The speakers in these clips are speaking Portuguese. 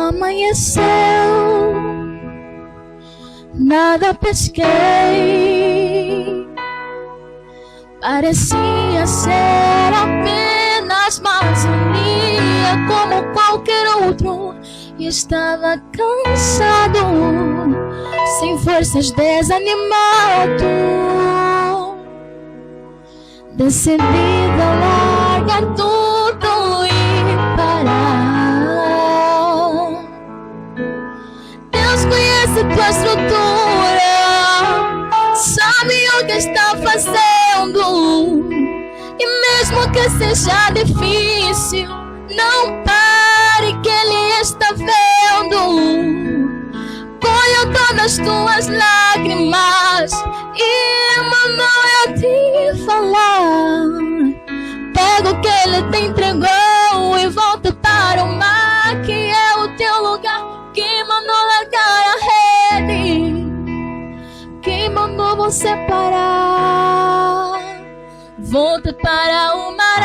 Amanheceu, nada pesquei. Parecia ser apenas mais um dia como qualquer outro. E estava cansado, sem forças, desanimado. Decidida a largar tudo e parar. Deus conhece tua estrutura, sabe o que está fazendo. E mesmo que seja difícil, não pare que Ele está vendo. Colho todas as tuas lágrimas e mandou eu te falar. Pega o que Ele te entregou e volta para o mar, que é o teu lugar. Que mandou largar a rede, que mandou você parar. Volta para o mar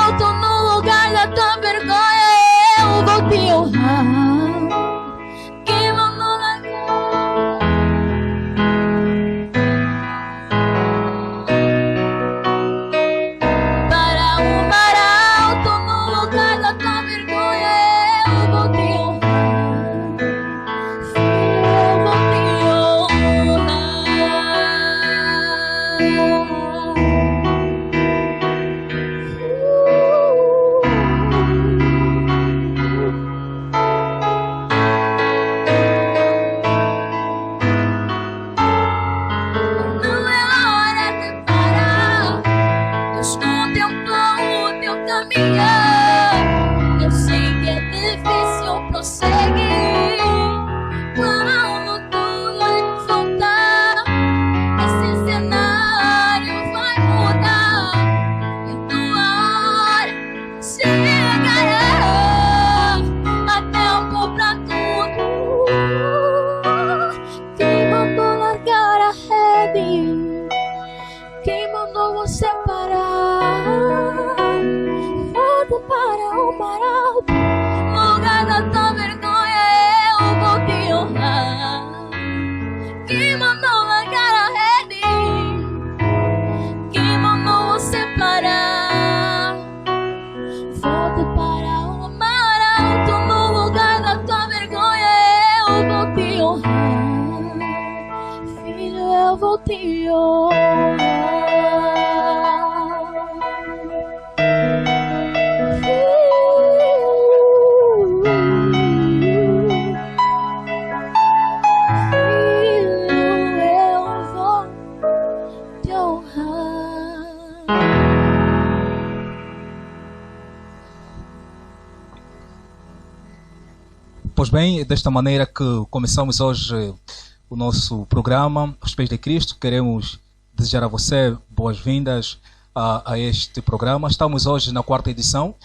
alto, no lugar da tua vergonha eu vou te honrar. Que mandou largar para o mar alto, no lugar da tua vergonha eu vou te honrar. Filho, eu vou te honrar. Eu sei que é difícil prosseguir quando tudo vai faltar. Esse cenário vai mudar e tua hora chegará. Há tempo pra tudo. Quem mandou largar a rede? Quem mandou você parar? Volta para o mar alto, no lugar da tua vergonha eu vou te honrar. Quem mandou largar a rede? Quem mandou você parar? Volta para o mar alto, no lugar da tua vergonha eu vou te honrar. Filho, eu vou te honrar. Pois bem, desta maneira que começamos hoje o nosso programa, Aos Pés de Cristo, queremos desejar a você boas-vindas a este programa. Estamos hoje na 4ª edição.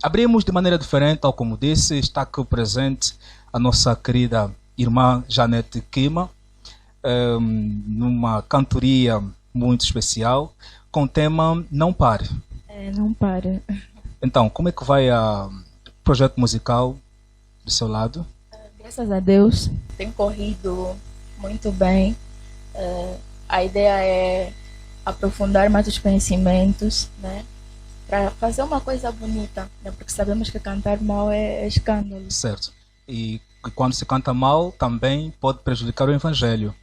Abrimos de maneira diferente, tal como disse, está aqui presente a nossa querida irmã Janete Quima, numa cantoria muito especial, com o tema Não Pare. Não para. Então, como é que vai o projeto musical do seu lado? Graças a Deus, tem corrido muito bem. A ideia é aprofundar mais os conhecimentos, né? Para fazer uma coisa bonita, né? Porque sabemos que cantar mal é escândalo. Certo. E quando se canta mal, também pode prejudicar o evangelho.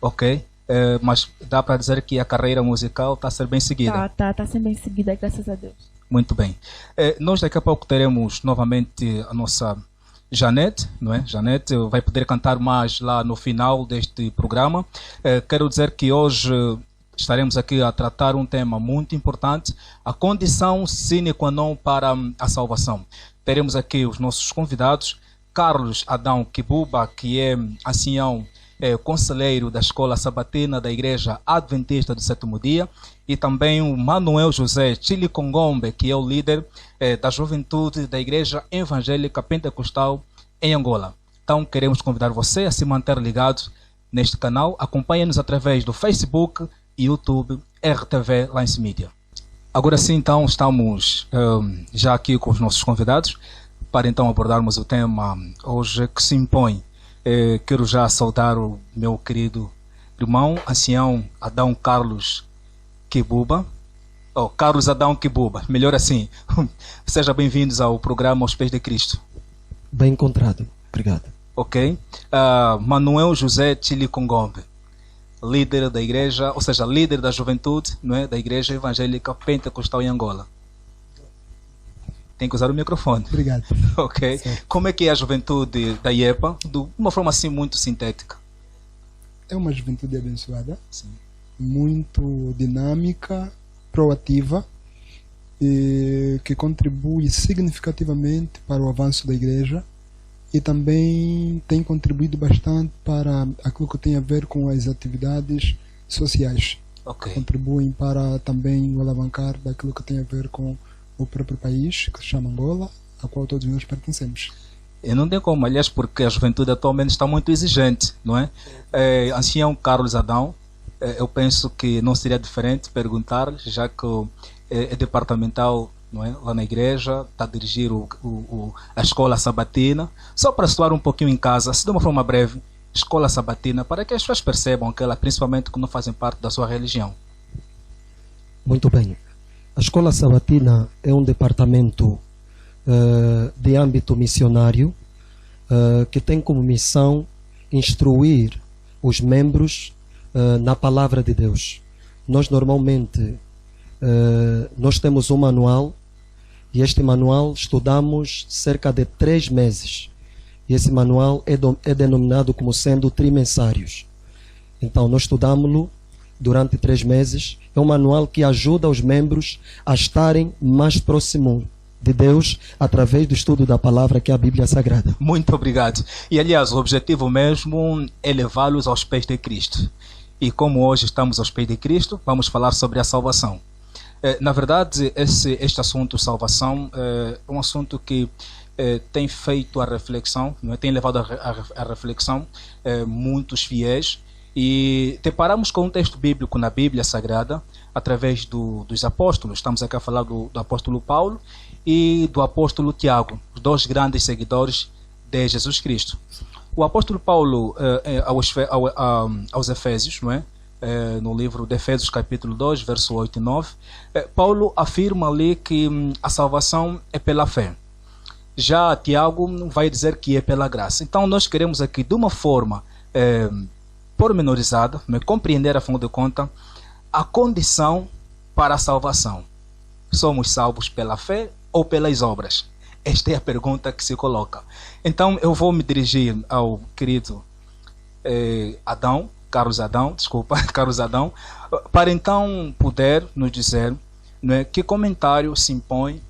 Ok? Mas dá para dizer que a carreira musical está a ser bem seguida? Está sendo bem seguida, graças a Deus. Muito bem. Nós daqui a pouco teremos novamente a nossa Janete, não é? Janete vai poder cantar mais lá no final deste programa. Quero dizer que hoje estaremos aqui a tratar um tema muito importante, a condição sine qua non para a salvação. Teremos aqui os nossos convidados, Carlos Adão Kibuba, que é ancião, conselheiro da Escola Sabatina da Igreja Adventista do Sétimo Dia, e também o Manuel José Chili Congombe, que é o líder da juventude da Igreja Evangélica Pentecostal em Angola. Então queremos convidar você a se manter ligado neste canal. Acompanhe-nos através do Facebook e YouTube RTV Lance Media. Agora sim, então, estamos já aqui com os nossos convidados. para então abordarmos o tema hoje que se impõe. Quero já saudar o meu querido irmão, ancião Adão Carlos Kibuba. Carlos Adão Kibuba, melhor assim. Sejam bem-vindos ao programa Aos Pés de Cristo. Bem encontrado, obrigado. Ok. Manuel José Chili Congombe, líder da igreja, ou seja, líder da juventude, não é, da igreja evangélica pentecostal em Angola. Tem que usar o microfone. Obrigado. Ok. Certo. Como é que é a juventude da IEPA, de uma forma assim muito sintética? É uma juventude abençoada, sim, muito dinâmica, proativa, e que contribui significativamente para o avanço da igreja e também tem contribuído bastante para aquilo que tem a ver com as atividades sociais. Okay. Contribuem para também o alavancar daquilo que tem a ver com o próprio país, que se chama Angola, a qual todos nós pertencemos. E não tem como, aliás, porque a juventude atualmente está muito exigente, não é? Ancião Carlos Adão, eu penso que não seria diferente perguntar, já que é departamental, não é? Lá na igreja, está a dirigir a escola sabatina. Só para situar um pouquinho em casa, se de uma forma breve, escola sabatina, para que as pessoas percebam que ela, principalmente quando não fazem parte da sua religião. Muito bem. A escola sabatina é um departamento de âmbito missionário que tem como missão instruir os membros na palavra de Deus. Nós normalmente nós temos um manual e este manual estudamos cerca de 3 meses. E esse manual é denominado como sendo trimensários. Então nós estudamos-lo durante 3 meses. É um manual que ajuda os membros a estarem mais próximos de Deus através do estudo da palavra, que é a Bíblia Sagrada. Muito obrigado. E aliás, o objetivo mesmo é levá-los aos pés de Cristo. E como hoje estamos aos pés de Cristo, vamos falar sobre a salvação. Na verdade, este assunto, salvação, é um assunto que tem feito a reflexão, tem levado a reflexão muitos fiéis. E deparamos com um texto bíblico na Bíblia Sagrada, através dos apóstolos. Estamos aqui a falar do apóstolo Paulo e do apóstolo Tiago, os 2 grandes seguidores de Jesus Cristo. O apóstolo Paulo, aos Efésios, não é? No livro de Efésios capítulo 2, verso 8 e 9, Paulo afirma ali que a salvação é pela fé. Já Tiago vai dizer que é pela graça. Então nós queremos aqui, de uma forma pormenorizada, compreender, afinal de contas, a condição para a salvação. Somos salvos pela fé ou pelas obras? Esta é a pergunta que se coloca. Então eu vou me dirigir ao querido Carlos Adão, para então poder nos dizer, não é, que comentário se impõe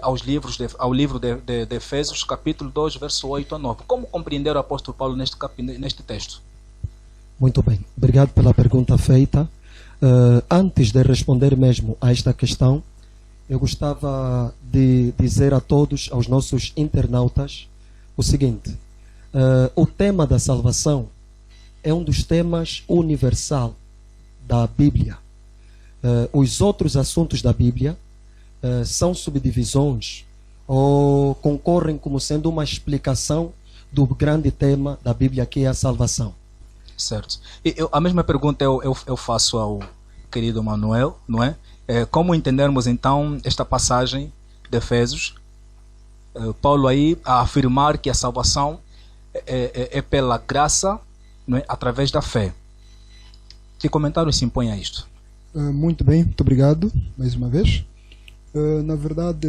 ao livro de Efésios, capítulo 2, verso 8 a 9. Como compreender o apóstolo Paulo neste texto? Muito bem, obrigado pela pergunta feita. Antes de responder mesmo a esta questão, eu gostava de dizer a todos, aos nossos internautas, o seguinte: o tema da salvação é um dos temas universal da Bíblia. Os outros assuntos da Bíblia são subdivisões ou concorrem como sendo uma explicação do grande tema da Bíblia, que é a salvação. Certo. E a mesma pergunta eu faço ao querido Manuel, não é? Como entendermos então esta passagem de Efésios, Paulo aí a afirmar que a salvação é pela graça, não é? Através da fé. Que comentário se impõe a isto? Muito bem, muito obrigado mais uma vez. Na verdade,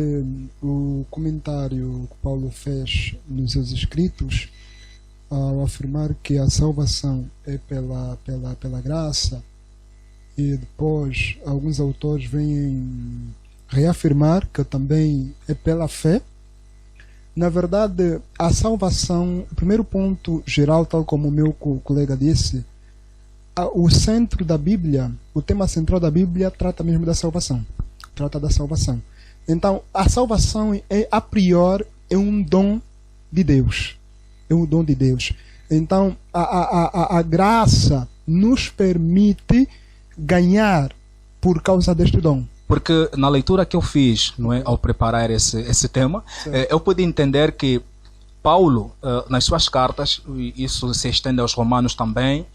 o comentário que Paulo fez nos seus escritos, ao afirmar que a salvação é pela graça, e depois alguns autores vêm reafirmar que também é pela fé. Na verdade, a salvação, o primeiro ponto geral, tal como o meu colega disse, o centro da Bíblia, o tema central da Bíblia trata mesmo da salvação. Trata da salvação. Então, a salvação a priori é um dom de Deus. É um dom de Deus. Então, a graça nos permite ganhar por causa deste dom. Porque na leitura que eu fiz, não é, ao preparar esse tema, eu pude entender que Paulo, nas suas cartas, e isso se estende aos Romanos também,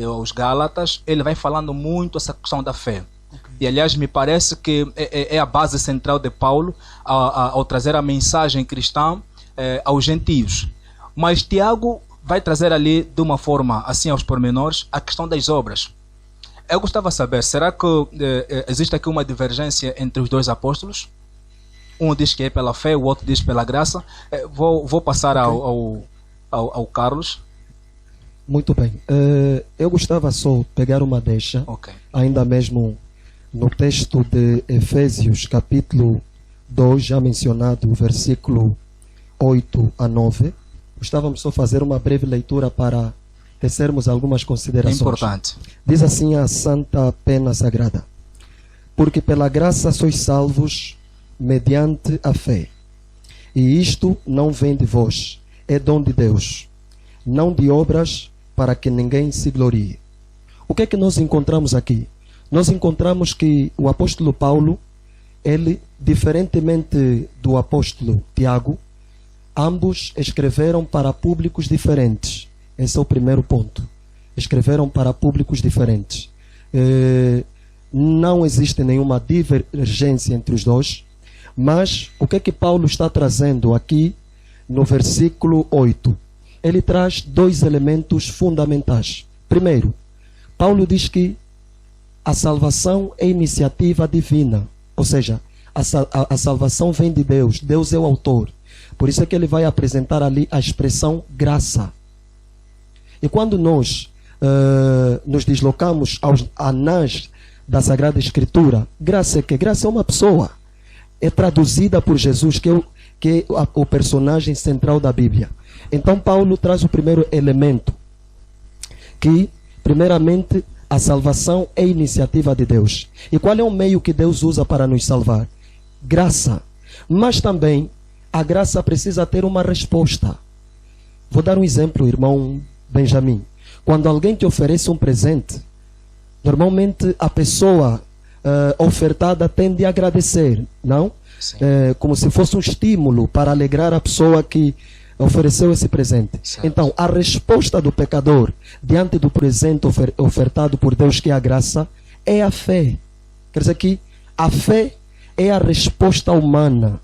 aos Gálatas, ele vai falando muito essa questão da fé. E aliás, me parece que é a base central de Paulo ao trazer a mensagem cristã aos gentios. Mas Tiago vai trazer ali, de uma forma assim aos pormenores, a questão das obras. Eu gostava de saber, será que existe aqui uma divergência entre os dois apóstolos? Um diz que é pela fé, o outro diz pela graça. Vou passar ao Carlos. Muito bem. Eu gostava só de pegar uma deixa, ainda mesmo no texto de Efésios, capítulo 2, já mencionado, versículo 8 a 9. Gostávamos só fazer uma breve leitura para tecermos algumas considerações. É importante. Diz assim a Santa Pena Sagrada: porque pela graça sois salvos mediante a fé. E isto não vem de vós, é dom de Deus, não de obras, para que ninguém se glorie. O que é que nós encontramos aqui? Nós encontramos que o apóstolo Paulo, ele, diferentemente do apóstolo Tiago, ambos escreveram para públicos diferentes. Esse é o primeiro ponto. Escreveram para públicos diferentes. Não existe nenhuma divergência entre os dois, mas o que é que Paulo está trazendo aqui no versículo 8? Ele traz dois elementos fundamentais. Primeiro, Paulo diz que a salvação é iniciativa divina, ou seja, a salvação vem de Deus, Deus é o autor. Por isso é que ele vai apresentar ali a expressão graça. E quando nós nos deslocamos aos anais da Escritura, graça é que? Graça é uma pessoa. É traduzida por Jesus, que é o personagem central da Bíblia. Então Paulo traz o primeiro elemento, que primeiramente a salvação é iniciativa de Deus. E qual é o meio que Deus usa para nos salvar? Graça. Mas também a graça precisa ter uma resposta. Vou dar um exemplo, irmão Benjamin. Quando alguém te oferece um presente, normalmente a pessoa ofertada tende a agradecer, não? Como se fosse um estímulo para alegrar a pessoa que ofereceu esse presente. Certo. Então, a resposta do pecador diante do presente ofertado por Deus, que é a graça, é a fé. Quer dizer que a fé é a resposta humana.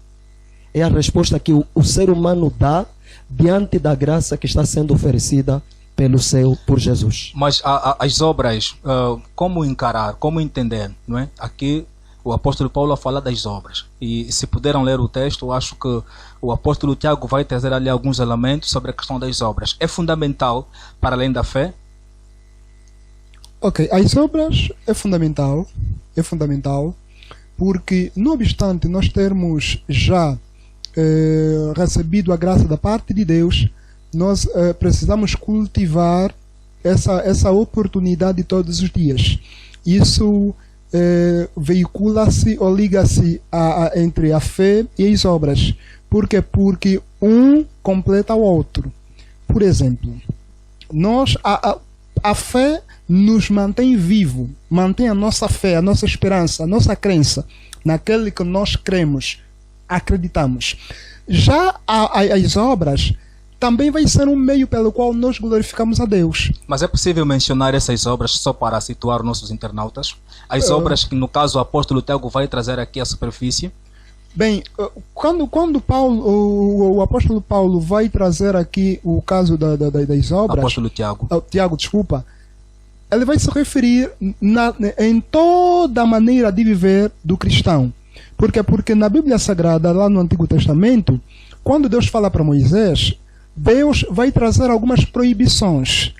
É a resposta que o ser humano dá diante da graça que está sendo oferecida pelo céu por Jesus. Mas as obras, como encarar, como entender, não é? Aqui o apóstolo Paulo fala das obras. E se puderam ler o texto, eu acho que o apóstolo Tiago vai trazer ali alguns elementos sobre a questão das obras. É fundamental para além da fé? Ok, as obras é fundamental, porque não obstante nós termos já recebido a graça da parte de Deus, nós precisamos cultivar essa oportunidade todos os dias. Isso veicula-se ou liga-se entre a fé e as obras. Por quê? Porque um completa o outro. Por exemplo, a fé nos mantém vivo, mantém a nossa fé, a nossa esperança, a nossa crença naquele que nós cremos, acreditamos. Já as obras também vai ser um meio pelo qual nós glorificamos a Deus. Mas é possível mencionar essas obras só para situar nossos internautas? As obras que, no caso, o apóstolo Tiago vai trazer aqui à superfície? Bem, quando o apóstolo Paulo vai trazer aqui o caso das obras... Apóstolo Tiago. Tiago, desculpa. Ele vai se referir em toda a maneira de viver do cristão. Por quê? Porque na Bíblia Sagrada, lá no Antigo Testamento, quando Deus fala para Moisés, Deus vai trazer algumas proibições.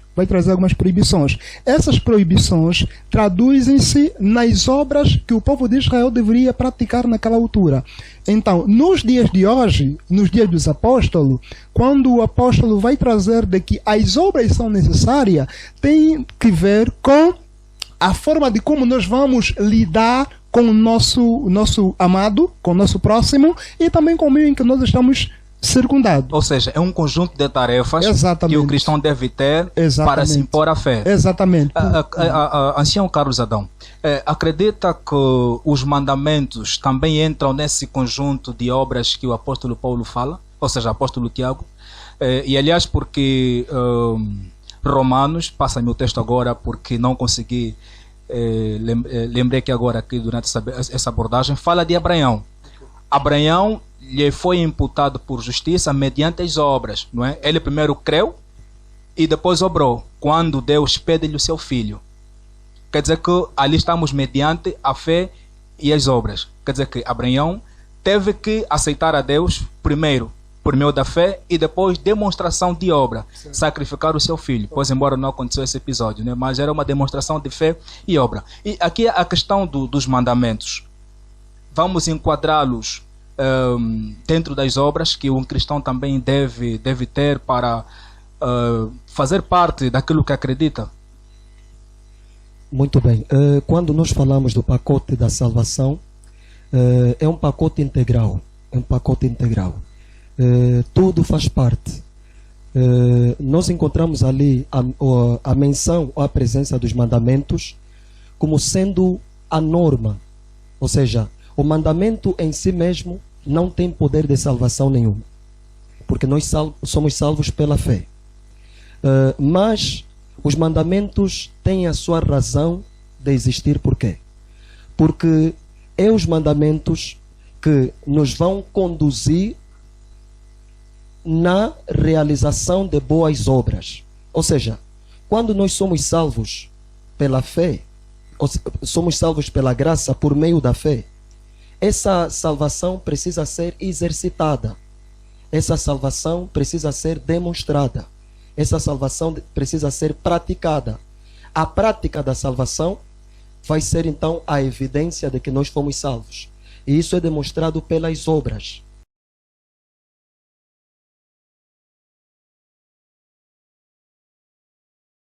Essas proibições traduzem-se nas obras que o povo de Israel deveria praticar naquela altura. Então, nos dias de hoje, nos dias dos apóstolos, quando o apóstolo vai trazer de que as obras são necessárias, tem que ver com a forma de como nós vamos lidar com o nosso amado, com o nosso próximo, e também com o meio em que nós estamos circundado. Ou seja, é um conjunto de tarefas que o cristão deve ter para se impor à fé. Exatamente. Ancião Carlos Adão, Acredita que os mandamentos também entram nesse conjunto de obras que o apóstolo Paulo fala? Ou seja, o apóstolo Tiago? E aliás, porque Romanos, passa-me o texto agora porque não consegui, lembrei que agora aqui durante essa abordagem, fala de Abraão. Abraão lhe foi imputado por justiça mediante as obras, não é? Ele primeiro creu e depois obrou, quando Deus pede-lhe o seu filho. Quer dizer que ali estamos mediante a fé e as obras. Quer dizer que Abraão teve que aceitar a Deus primeiro por meio da fé e depois demonstração de obra, sacrificar o seu filho, pois embora não aconteceu esse episódio, né? Mas era uma demonstração de fé e obra. E aqui a questão dos mandamentos, vamos enquadrá-los dentro das obras que um cristão também deve ter para fazer parte daquilo que acredita. Muito bem. Quando nós falamos do pacote da salvação, é um pacote integral. É um pacote integral. Tudo faz parte. Nós encontramos ali a menção ou a presença dos mandamentos como sendo a norma. Ou seja, o mandamento em si mesmo não tem poder de salvação nenhum. Porque nós somos salvos pela fé. Mas os mandamentos têm a sua razão de existir. Por quê? Porque é os mandamentos que nos vão conduzir na realização de boas obras. Ou seja, quando nós somos salvos pela fé, somos salvos pela graça por meio da fé, essa salvação precisa ser exercitada. Essa salvação precisa ser demonstrada. Essa salvação precisa ser praticada. A prática da salvação vai ser então a evidência de que nós fomos salvos. E isso é demonstrado pelas obras.